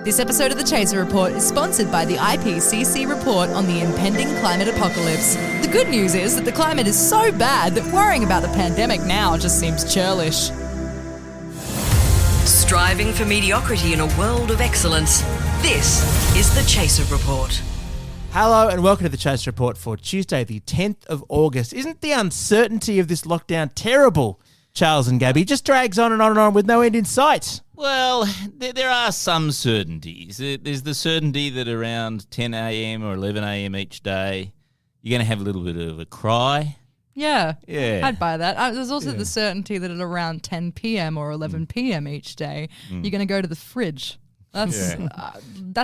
This episode of The Chaser Report is sponsored by the IPCC report on the impending climate apocalypse. The good news is that the climate is so bad that worrying about the pandemic now just seems churlish. Striving for mediocrity in a world of excellence. This is The Chaser Report. Hello and welcome to The Chaser Report for Tuesday, the 10th of August. Isn't the uncertainty of this lockdown terrible, Charles and Gabby? It just drags on and on and on with no end in sight. Well, there are some certainties. There's the certainty that around 10 a.m. or 11 a.m. each day, you're going to have a little bit of a cry. Yeah, I'd buy that. There's also the certainty that at around 10 p.m. or 11 p.m. each day, you're going to go to the fridge. That's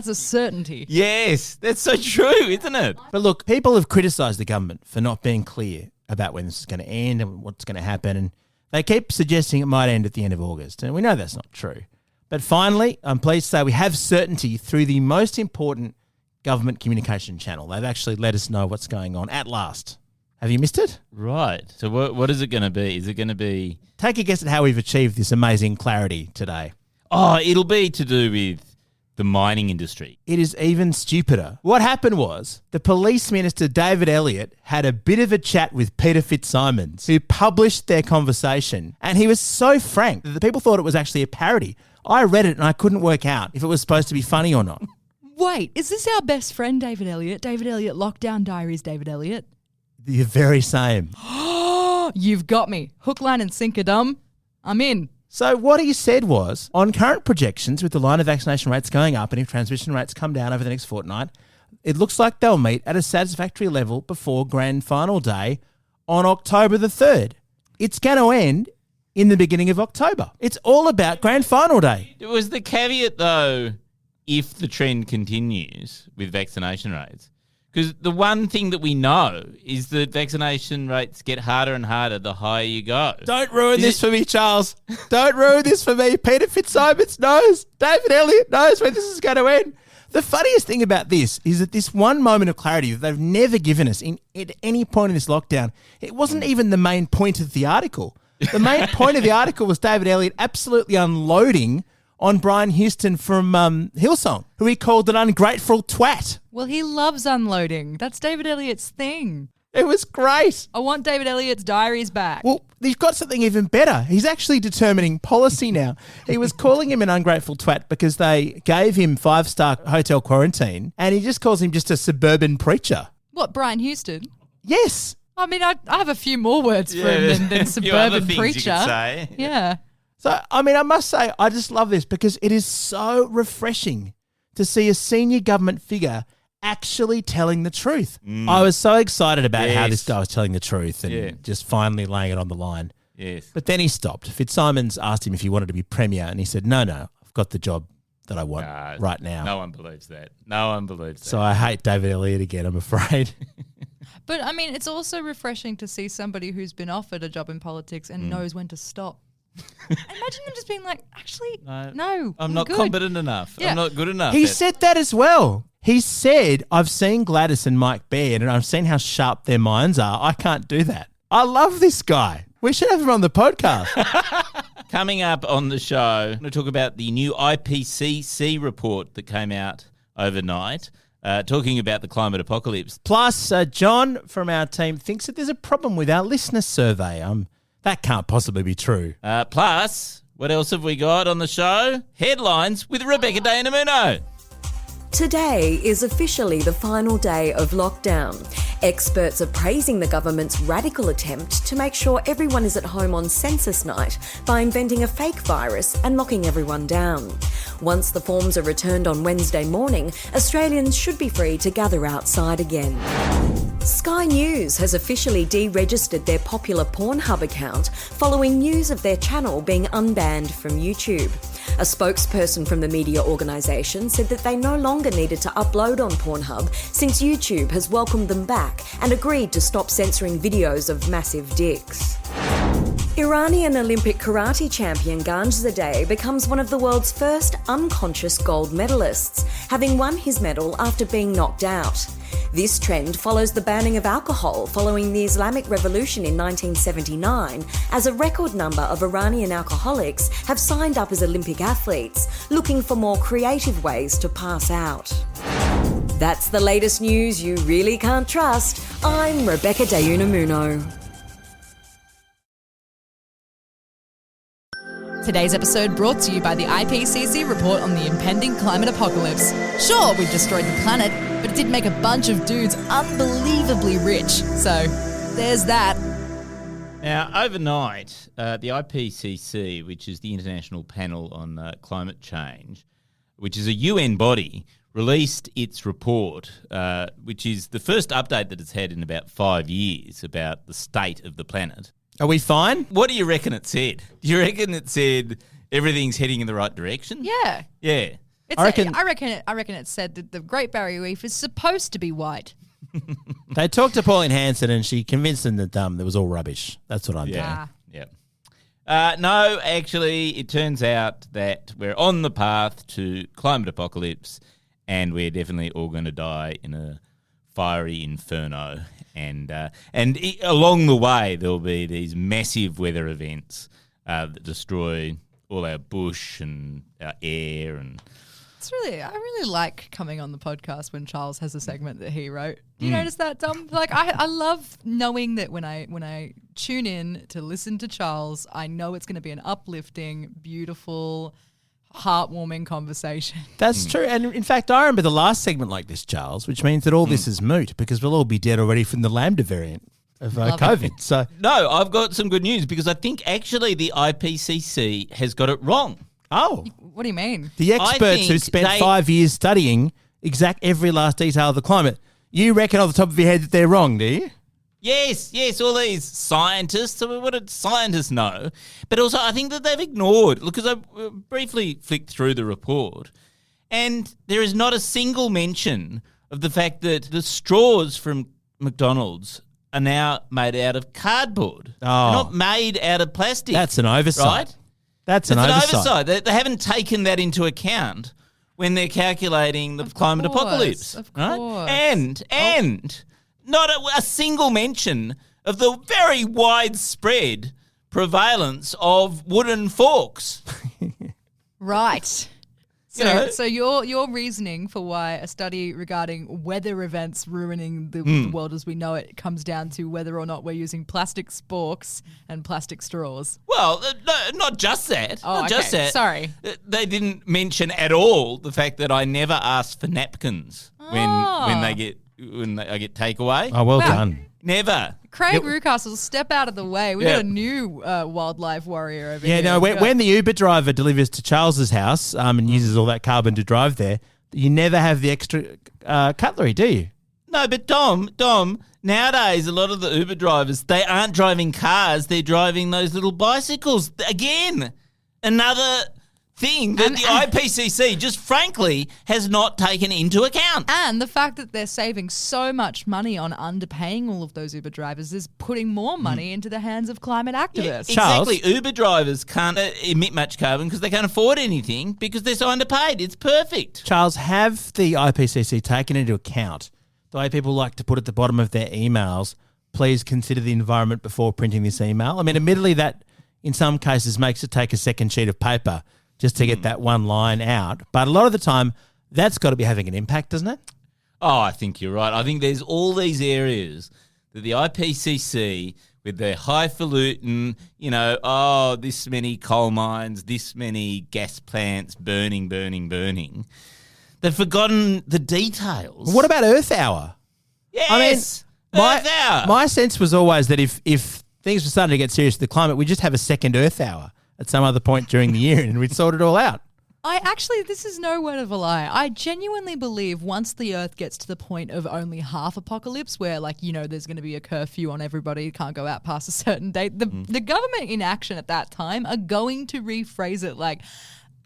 a certainty. Yes, that's so true, isn't it? But look, people have criticised the government for not being clear about when this is going to end and what's going to happen, and they keep suggesting it might end at the end of August, and we know that's not true. But finally, I'm pleased to say we have certainty through the most important government communication channel. They've actually let us know what's going on at last. Have you missed it? Right. So what is it going to be? Is it going to be... Take a guess at how we've achieved this amazing clarity today. Oh, it'll be to do with the mining industry. It is even stupider. What happened was the Police Minister, David Elliott, had a bit of a chat with Peter Fitzsimons, who published their conversation. And he was so frank that the people thought it was actually a parody. I read it and I couldn't work out if it was supposed to be funny or not. Wait, is this our best friend, David Elliott? David Elliott, Lockdown Diaries, David Elliott? The very same. You've got me. Hook, line and sinker, dumb. I'm in. So what he said was, on current projections with the line of vaccination rates going up and if transmission rates come down over the next fortnight, it looks like they'll meet at a satisfactory level before grand final day on October the 3rd. It's going to end in the beginning of October. It's all about grand final day. It was the caveat, though, if the trend continues with vaccination rates. Because the one thing that we know is that vaccination rates get harder and harder the higher you go. Don't ruin this for me, Charles. Don't ruin this for me. Peter Fitzsimons knows. David Elliott knows when this is going to end. The funniest thing about this is that this one moment of clarity that they've never given us at any point in this lockdown, it wasn't even the main point of the article. The main point of the article was David Elliott absolutely unloading on Brian Houston from Hillsong, who he called an ungrateful twat. Well, he loves unloading. That's David Elliott's thing. It was great. I want David Elliott's diaries back. Well, he's got something even better. He's actually determining policy now. He was calling him an ungrateful twat because they gave him 5-star hotel quarantine, and he just calls him just a suburban preacher. What, Brian Houston? Yes. I mean, I have a few more words for him than suburban preacher. You could say. Yeah. So, I mean, I must say, I just love this because it is so refreshing to see a senior government figure actually telling the truth. I was so excited about how this guy was telling the truth and just finally laying it on the line. Yes. But then he stopped. Fitzsimons asked him if he wanted to be premier, and he said, no, I've got the job that I want right now. No one believes that. No one believes that. So I hate David Elliott again, I'm afraid. But, I mean, it's also refreshing to see somebody who's been offered a job in politics and knows when to stop. Imagine him just being like, actually, no, I'm not good. competent enough. Yeah. I'm not good enough. He said that as well. He said, I've seen Gladys and Mike Baird and I've seen how sharp their minds are. I can't do that. I love this guy. We should have him on the podcast. Coming up on the show, I'm going to talk about the new IPCC report that came out overnight, talking about the climate apocalypse. Plus, John from our team thinks that there's a problem with our listener survey. That can't possibly be true. Plus, what else have we got on the show? Headlines with Rebecca De Namuno. Today is officially the final day of lockdown. Experts are praising the government's radical attempt to make sure everyone is at home on census night by inventing a fake virus and locking everyone down. Once the forms are returned on Wednesday morning, Australians should be free to gather outside again. Sky News has officially deregistered their popular Pornhub account following news of their channel being unbanned from YouTube. A spokesperson from the media organisation said that they no longer needed to upload on Pornhub since YouTube has welcomed them back and agreed to stop censoring videos of massive dicks. Iranian Olympic karate champion Ganjzadeh becomes one of the world's first unconscious gold medalists, having won his medal after being knocked out. This trend follows the banning of alcohol following the Islamic Revolution in 1979, as a record number of Iranian alcoholics have signed up as Olympic athletes, looking for more creative ways to pass out. That's the latest news you really can't trust. I'm Rebecca De Unamuno. Today's episode brought to you by the IPCC report on the impending climate apocalypse. Sure, we've destroyed the planet, but it did make a bunch of dudes unbelievably rich. So, there's that. Now, overnight, the IPCC, which is the International Panel on Climate Change, which is a UN body, released its report, which is the first update that it's had in about 5 years about the state of the planet. Are we fine? What do you reckon it said? Do you reckon it said everything's heading in the right direction? Yeah. Yeah. I reckon it said that the Great Barrier Reef is supposed to be white. They talked to Pauline Hanson and she convinced them that there was all rubbish. That's what I'm doing. Yeah. No, actually, it turns out that we're on the path to climate apocalypse and we're definitely all going to die in a fiery inferno. And along the way, there'll be these massive weather events that destroy all our bush and our air. And I really like coming on the podcast when Charles has a segment that he wrote. Do you notice that, Dom? Like, I love knowing that when I tune in to listen to Charles, I know it's going to be an uplifting, beautiful, heartwarming conversation. That's true. And in fact, I remember the last segment like this, Charles, which means that all this is moot because we'll all be dead already from the Lambda variant of COVID. So no, I've got some good news because I think actually the IPCC has got it wrong. Oh. What do you mean? The experts who spent 5 years studying every last detail of the climate, you reckon off the top of your head that they're wrong, do you? Yes, all these scientists. I mean, what did scientists know? But also, I think that they've ignored, because I briefly flicked through the report, and there is not a single mention of the fact that the straws from McDonald's are now made out of cardboard. They're not made out of plastic. That's an oversight. Right? That's an oversight. They haven't taken that into account when they're calculating the climate apocalypse. Of right? course. And not a single mention of the very widespread prevalence of wooden forks. Right. So, You know? so your reasoning for why a study regarding weather events ruining the world as we know it comes down to whether or not we're using plastic sporks and plastic straws. Well, no, not just that. Oh, not just okay. that. Sorry. They didn't mention at all the fact that I never ask for napkins when I get takeaway. Oh, well done. Never. Craig Rucastle, step out of the way. We've got a new wildlife warrior over here. Yeah, no, when the Uber driver delivers to Charles's house and uses all that carbon to drive there, you never have the extra cutlery, do you? No, but Dom, nowadays a lot of the Uber drivers, they aren't driving cars, they're driving those little bicycles. Again, another thing that the IPCC just frankly has not taken into account. And the fact that they're saving so much money on underpaying all of those Uber drivers is putting more money into the hands of climate activists. Charles? Exactly. Uber drivers can't emit much carbon because they can't afford anything because they're so underpaid. It's perfect. Charles, have the IPCC taken into account the way people like to put at the bottom of their emails, please consider the environment before printing this email? I mean, admittedly, that in some cases makes it take a second sheet of paper just to get that one line out. But a lot of the time, that's got to be having an impact, doesn't it? Oh, I think you're right. I think there's all these areas that the IPCC, with their highfalutin, this many coal mines, this many gas plants burning, they've forgotten the details. What about Earth Hour? Yes, Earth Hour. My sense was always that if things were starting to get serious with the climate, we'd just have a second Earth Hour at some other point during the year and we'd sort it all out. This is no word of a lie. I genuinely believe once the Earth gets to the point of only half apocalypse where, there's going to be a curfew on everybody, can't go out past a certain date, the government in action at that time are going to rephrase it like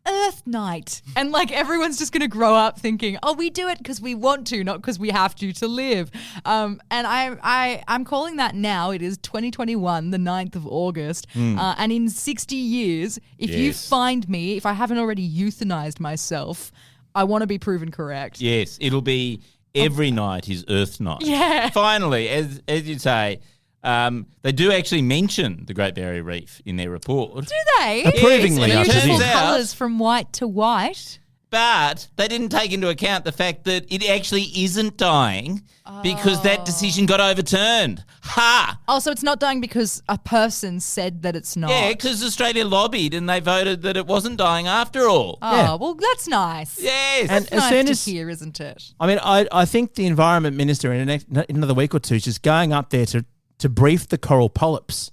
Earth Night. And everyone's just going to grow up thinking, oh, we do it because we want to, not because we have to live. And I'm calling that now. It is 2021, the 9th of August. And in 60 years, if you find me, if I haven't already euthanized myself, I want to be proven correct. Yes, it'll be every night is Earth Night. Yeah. Finally, as you say, they do actually mention the Great Barrier Reef in their report. Do they? Approvingly, Yes, I Beautiful presume. colours from white to white. But they didn't take into account the fact that it actually isn't dying because that decision got overturned. Ha! Oh, so it's not dying because a person said that it's not. Yeah, because Australia lobbied and they voted that it wasn't dying after all. Oh, Yeah. well, that's nice. Yes. And It's as nice soon to as hear, isn't it? I mean, I think the Environment Minister in another week or two is just going up there to brief the coral polyps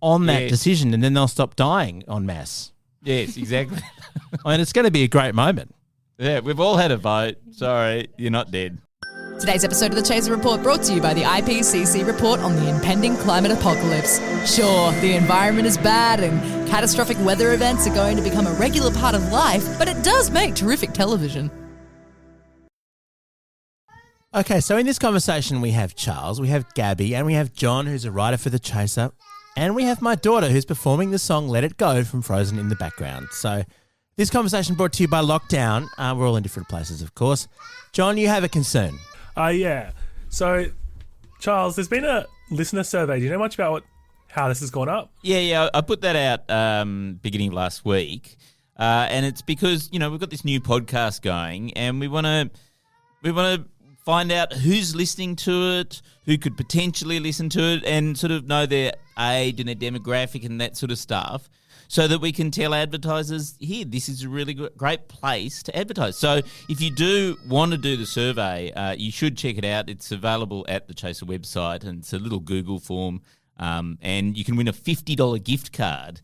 on that Yes. decision, and then they'll stop dying en masse. Yes, exactly. I mean, it's going to be a great moment. Yeah, we've all had a vote. Sorry, you're not dead. Today's episode of the Chaser Report brought to you by the IPCC report on the impending climate apocalypse. Sure, the environment is bad and catastrophic weather events are going to become a regular part of life, but it does make terrific television. Okay, so in this conversation we have Charles, we have Gabby, and we have John, who's a writer for The Chaser, and we have my daughter, who's performing the song Let It Go from Frozen in the background. So this conversation brought to you by Lockdown. We're all in different places, of course. John, you have a concern. Yeah. So, Charles, there's been a listener survey. Do you know much about how this has gone up? Yeah, I put that out beginning of last week, and it's because we've got this new podcast going, and we want to find out who's listening to it, who could potentially listen to it, and sort of know their age and their demographic and that sort of stuff, so that we can tell advertisers, here, this is a really great place to advertise. So if you do want to do the survey, you should check it out. It's available at the Chaser website, and it's a little Google form, and you can win a $50 gift card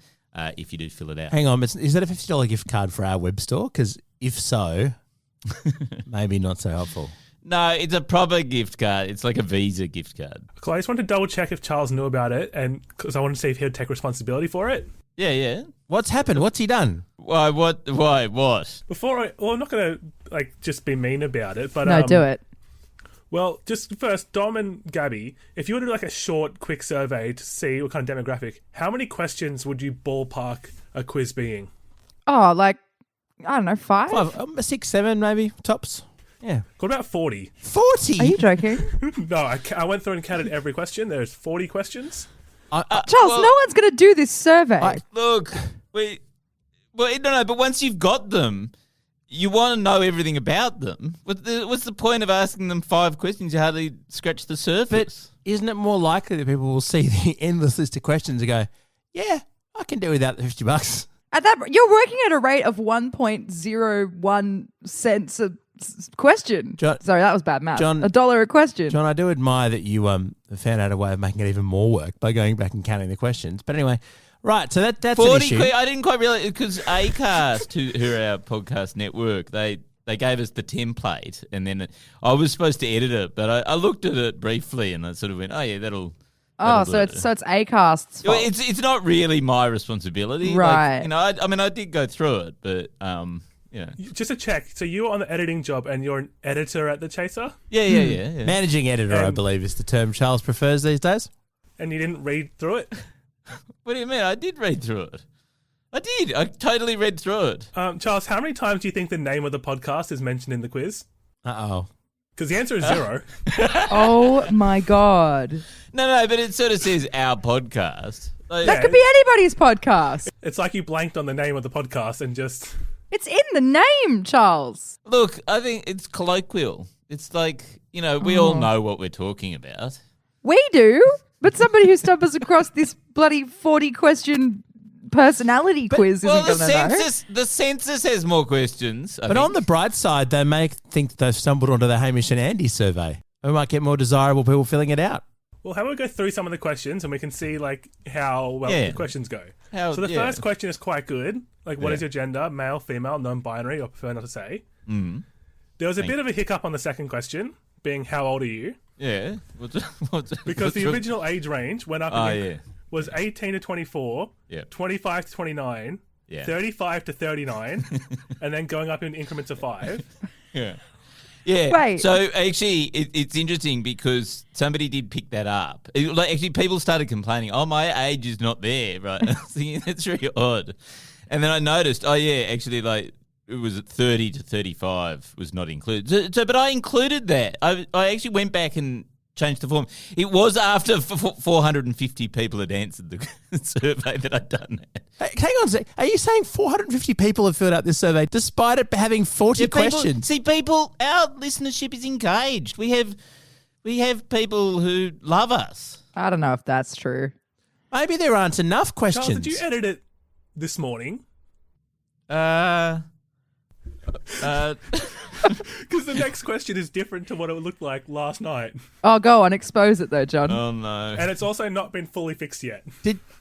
if you do fill it out. Hang on, is that a $50 gift card for our web store? Because if so, maybe not so helpful. No, it's a proper gift card. It's like a Visa gift card. Cool, I just wanted to double check if Charles knew about it, and because I wanted to see if he would take responsibility for it. Yeah. What's happened? What's he done? Why? What? Before I'm not going to just be mean about it, but No, do it. Well, just first, Dom and Gabby, if you were to do like a short, quick survey to see what kind of demographic, how many questions would you ballpark a quiz being? Oh, like, I don't know, 5? 6, 7 maybe, tops. Yeah. Got about 40. 40? Are you joking? No, I went through and counted every question. There's 40 questions. Charles, no one's going to do this survey. Look, but once you've got them, you want to know everything about them. What's the point of asking them 5 questions? You hardly scratch the surface. But isn't it more likely that people will see the endless list of questions and go, yeah, I can do without the $50? At that, you're working at a rate of 1.01 cents a question. Sorry, that was bad math. $1 a question. John, I do admire that you found out a way of making it even more work by going back and counting the questions. But anyway, right, so that's 40 an issue. I didn't quite realize, because Acast, who are our podcast network, they gave us the template, and then I was supposed to edit it, but I looked at it briefly and I sort of went, oh yeah, that'll Oh, do so it. it's Acast's fault. It's not really my responsibility, right? Like, I did go through it, but Just to check, so you were on the editing job and you're an editor at The Chaser? Yeah. Managing editor, I believe, is the term Charles prefers these days. And you didn't read through it? What do you mean? I did read through it. I did. I totally read through it. Charles, how many times do you think the name of the podcast is mentioned in the quiz? Uh-oh. Because the answer is 0. Oh my God. No, but it sort of says our podcast. Like, That could be anybody's podcast. It's like you blanked on the name of the podcast and just... It's in the name, Charles. Look, I think it's colloquial. It's like, we all know what we're talking about. We do, but somebody who stumbles across this bloody 40-question personality quiz isn't going to know. The census has more questions. But on the bright side, they may think that they've stumbled onto the Hamish and Andy survey. We might get more desirable people filling it out. Well, how about we go through some of the questions and we can see how well the questions go. So the first question is quite good. Like, what is your gender? Male, female, non-binary, or prefer not to say. Mm. There was a bit of a hiccup on the second question, being how old are you? Yeah. Because the original age range went up was 18 to 24, 25 to 29, 35 to 39, and then going up in increments of 5. Yeah. Yeah. Wait. So actually, it's interesting because somebody did pick that up. Actually, people started complaining, "Oh, my age is not there." Right? I was thinking, that's really odd. And then I noticed, actually, like it was at 30 to 35 was not included. So but I included that. I actually went back and changed the form. It was after 450 people had answered the survey that I'd done that. Hey, hang on a sec. Are you saying 450 people have filled out this survey despite it having 40 questions? Our listenership is engaged. We have people who love us. I don't know if that's true. Maybe there aren't enough questions. Charles, did you edit it this morning? Because the next question is different to what it looked like last night. Oh, go on. Expose it, though, John. Oh, no. And it's also not been fully fixed yet.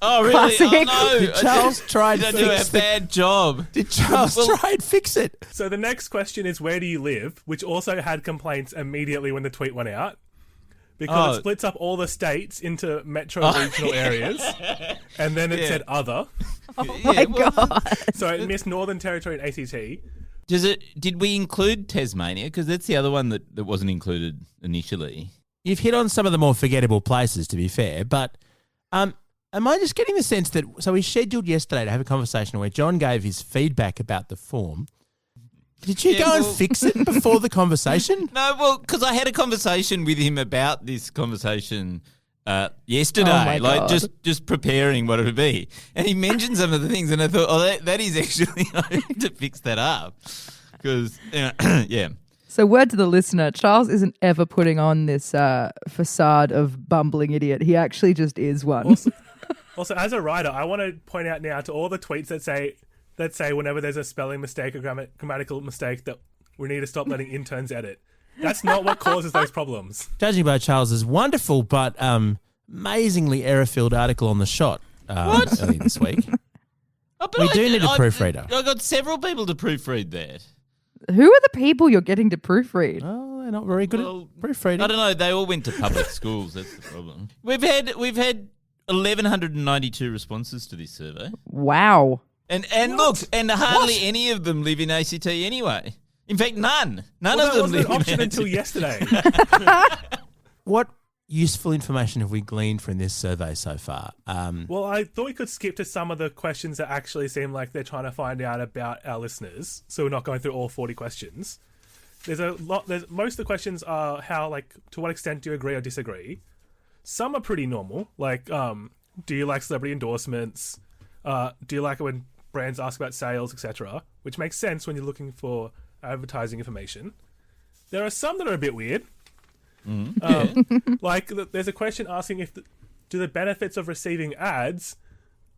Oh, really? Classic. Oh, no. Did Charles try and Did I do a fix it? bad job? Did Charles try and fix it? So the next question is, where do you live? Which also had complaints immediately when the tweet went out. Because it splits up all the states into metro regional areas. And then it said other. Oh, my God. So it missed Northern Territory and ACT. Did we include Tasmania? Because that's the other one that wasn't included initially. You've hit on some of the more forgettable places, to be fair, but am I just getting the sense that... So we scheduled yesterday to have a conversation where John gave his feedback about the form. Did you go and fix it before the conversation? No, well, because I had a conversation with him about this conversation yesterday, Oh my God. just preparing what it would be. And he mentioned some of the things, and I thought, that is actually, I need to fix that up. Because, yeah. So word to the listener, Charles isn't ever putting on this facade of bumbling idiot. He actually just is one. Also, as a writer, I want to point out now to all the tweets that say whenever there's a spelling mistake or grammatical mistake that we need to stop letting interns edit. That's not what causes those problems. Judging by Charles's wonderful but amazingly error-filled article on The Shot earlier this week. We do need a proofreader. I got several people to proofread that. Who are the people you're getting to proofread? Oh, they're not very good at proofreading. I don't know. They all went to public schools. That's the problem. We've had 1,192 responses to this survey. Wow. And look, and hardly any of them live in ACT anyway. In fact, none. None Well, of that them wasn't live an in option ACT. until yesterday. What useful information have we gleaned from this survey so far? Well, I thought we could skip to some of the questions that actually seem like they're trying to find out about our listeners, so we're not going through all 40 questions. Most of the questions are to what extent do you agree or disagree? Some are pretty normal, like do you like celebrity endorsements? Do you like it when brands ask about sales, etc., which makes sense when you're looking for advertising information. There are some that are a bit weird. There's a question asking do the benefits of receiving ads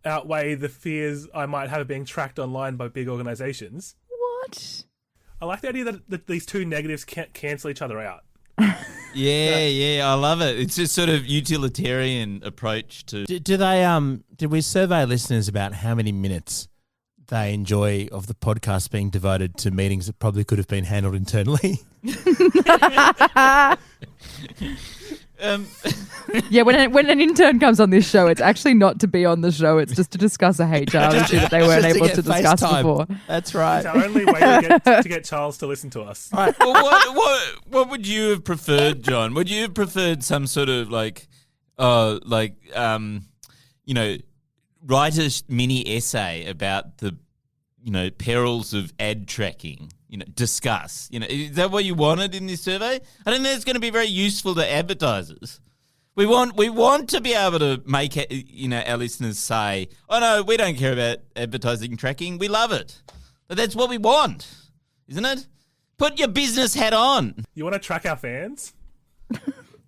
outweigh the fears I might have of being tracked online by big organizations? What? I like the idea that these two negatives can't cancel each other out. Yeah, I love it. It's just sort of utilitarian approach to. Did we survey listeners about how many minutes they enjoy of the podcast being devoted to meetings that probably could have been handled internally? Yeah, when an intern comes on this show, it's actually not to be on the show. It's just to discuss a HR issue that they weren't able to discuss before. That's right. It's our only way to get Charles to listen to us. All right. Well, what would you have preferred, John? Would you have preferred some sort of writer's mini essay about the, perils of ad tracking? Discuss. Is that what you wanted in this survey? I don't think it's going to be very useful to advertisers. We want to be able to make our listeners say, "Oh no, we don't care about advertising tracking. We love it." But that's what we want, isn't it? Put your business hat on. You want to track our fans?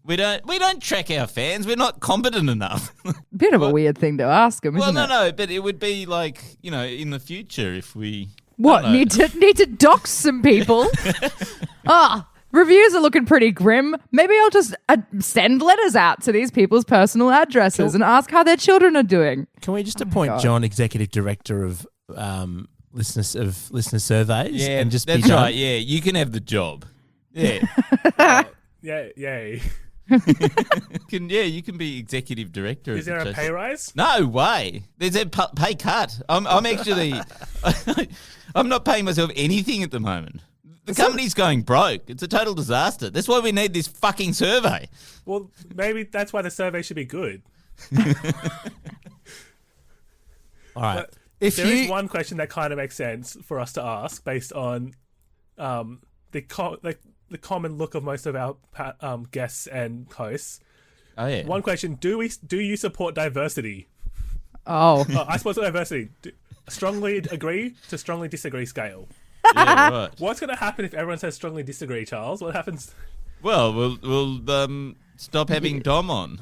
We don't track our fans. We're not competent enough. Bit of a weird thing to ask them, isn't it? No, but it would be like, in the future if we... What, need to dox some people? Reviews are looking pretty grim. Maybe I'll just send letters out to these people's personal addresses and ask how their children are doing. Can we just appoint John executive director of listener surveys? Yeah, and just that's be done? right. Yeah, you can have the job. Yeah. Yeah, yay. You can be executive director. Is there a pay rise? No way. There's a pay cut. I'm actually, I'm not paying myself anything at the moment. The company's going broke. It's a total disaster. That's why we need this fucking survey. Well, maybe that's why the survey should be good. All right. If There is you one question that kind of makes sense for us to ask based on the common look of most of our guests and hosts. Oh yeah. One question: Do you support diversity? Oh. I support diversity. Strongly agree to strongly disagree scale. Yeah, right. What's going to happen if everyone says strongly disagree, Charles? What happens? Well, we'll stop having Dom on.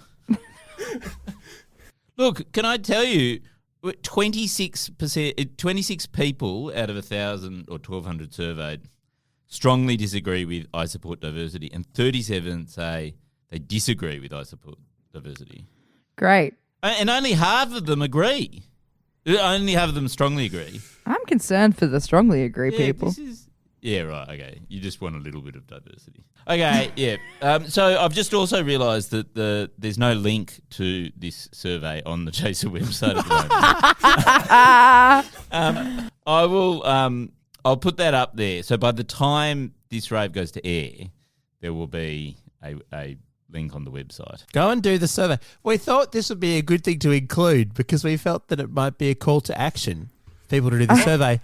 Look, can I tell you, 26%, 26 people out of 1,000 or 1,200 surveyed strongly disagree with I support diversity, and 37 say they disagree with I support diversity. Great. And only half of them agree. Only half of them strongly agree. I'm concerned for the strongly agree Yeah, people. Yeah, right, okay. You just want a little bit of diversity. Okay, yeah. So I've just also realised that there's no link to this survey on the Chaser website at the moment. I'll put that up there. So by the time this rave goes to air, there will be a link on the website. go and do the survey. We thought this would be a good thing to include because we felt that it might be a call to action for people to do the survey.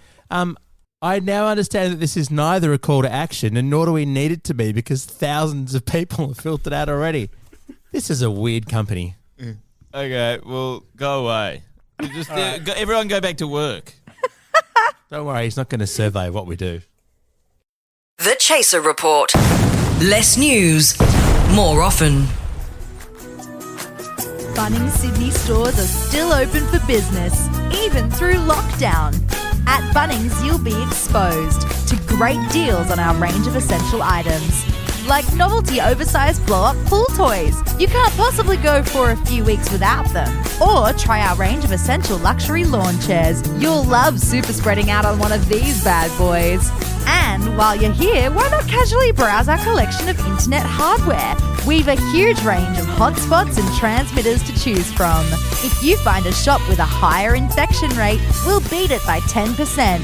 I now understand that this is neither a call to action and nor do we need it to be because thousands of people have filled it out already. This is a weird company. Okay, well, go away. Everyone go back to work. Don't worry, he's not going to survey what we do. The Chaser Report. Less news, more often. Bunnings Sydney stores are still open for business, even through lockdown. At Bunnings, you'll be exposed to great deals on our range of essential items, like novelty oversized blow-up pool toys. You can't possibly go for a few weeks without them. Or try our range of essential luxury lawn chairs. You'll love super spreading out on one of these bad boys. And while you're here, why not casually browse our collection of internet hardware? We've a huge range of hotspots and transmitters to choose from. If you find a shop with a higher infection rate, we'll beat it by 10%.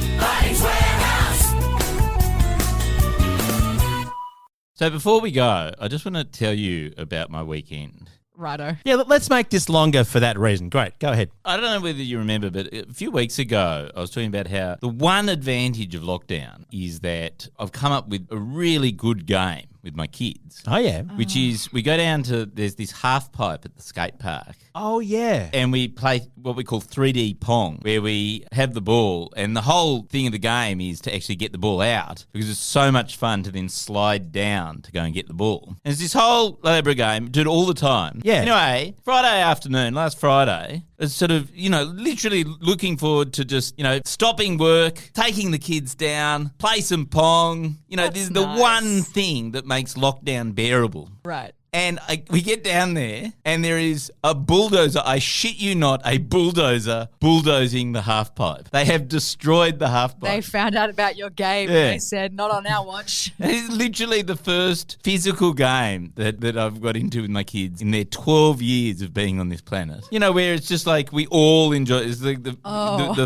So before we go, I just want to tell you about my weekend. Righto. Yeah, let's make this longer for that reason. Great, go ahead. I don't know whether you remember, but a few weeks ago, I was talking about how the one advantage of lockdown is that I've come up with a really good game with my kids. Oh, yeah. Which is, we go down to, there's this half pipe at the skate park. Oh, yeah. And we play what we call 3D Pong, where we have the ball, and the whole thing of the game is to actually get the ball out, because it's so much fun to then slide down to go and get the ball. And it's this whole elaborate game, do it all the time. Yeah. Anyway, Friday afternoon, last Friday, it's sort of, literally looking forward to just, stopping work, taking the kids down, play some Pong. This is the nice. one thing that makes lockdown bearable. Right. And we get down there, and there is a bulldozer, I shit you not, a bulldozer bulldozing the half pipe. They have destroyed the half pipe. They found out about your game Yeah. and they said, not on our watch. It's literally the first physical game that I've got into with my kids in their 12 years of being on this planet. Where it's just like we all enjoy it. It's like the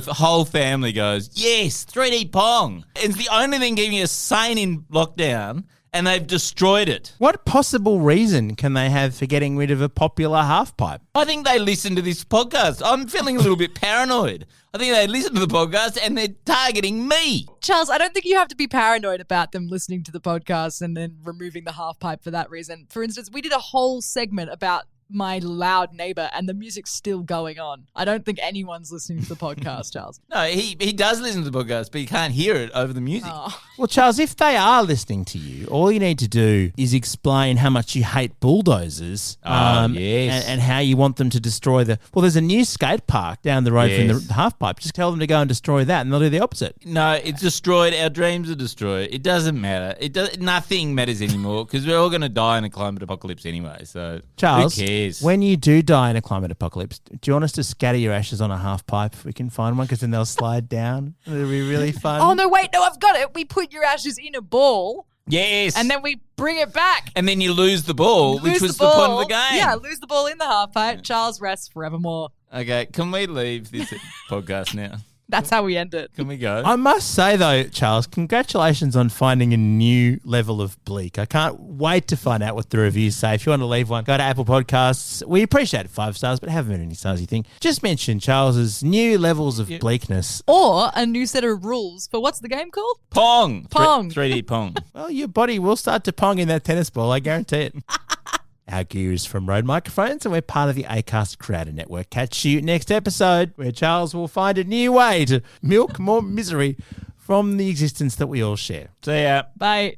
whole family goes, yes, 3D Pong. It's the only thing keeping us sane in lockdown, and they've destroyed it. What possible reason can they have for getting rid of a popular half pipe? I think they listen to this podcast. I'm feeling a little bit paranoid. I think they listen to the podcast and they're targeting me. Charles, I don't think you have to be paranoid about them listening to the podcast and then removing the half pipe for that reason. For instance, we did a whole segment about my loud neighbor and the music's still going on. I don't think anyone's listening to the podcast, Charles. No, he does listen to the podcast, but you can't hear it over the music. Oh. Well, Charles, if they are listening to you, all you need to do is explain how much you hate bulldozers yes. and how you want them to destroy the... Well, there's a new skate park down the road from Yes. the half pipe. Just tell them to go and destroy that and they'll do the opposite. No, it's destroyed. Our dreams are destroyed. It doesn't matter. Nothing matters anymore because we're all going to die in a climate apocalypse anyway. So Charles, who cares? when you do die in a climate apocalypse, do you want us to scatter your ashes on a half pipe if we can find one? Because then they'll slide down. It'll be really fun. Oh, no, wait, no, I've got it. We put your ashes in a ball Yes. and then we bring it back. And then you lose the ball, which Lose was the point of the game. Yeah, lose the ball in the half pipe. Charles rests forevermore. Okay, can we leave this podcast now? That's how we end it. Can we go? I must say, though, Charles, congratulations on finding a new level of bleak. I can't wait to find out what the reviews say. If you want to leave one, go to Apple Podcasts. We appreciate 5 stars, but haven't been any stars, you think. Just mention Charles's new levels of bleakness. Or a new set of rules for what's the game called? Pong. Pong. 3D Pong. Well, your body will start to pong in that tennis ball, I guarantee it. Our gear is from Rode Microphones, and we're part of the Acast Creator Network. Catch you next episode, where Charles will find a new way to milk more misery from the existence that we all share. See ya. Bye.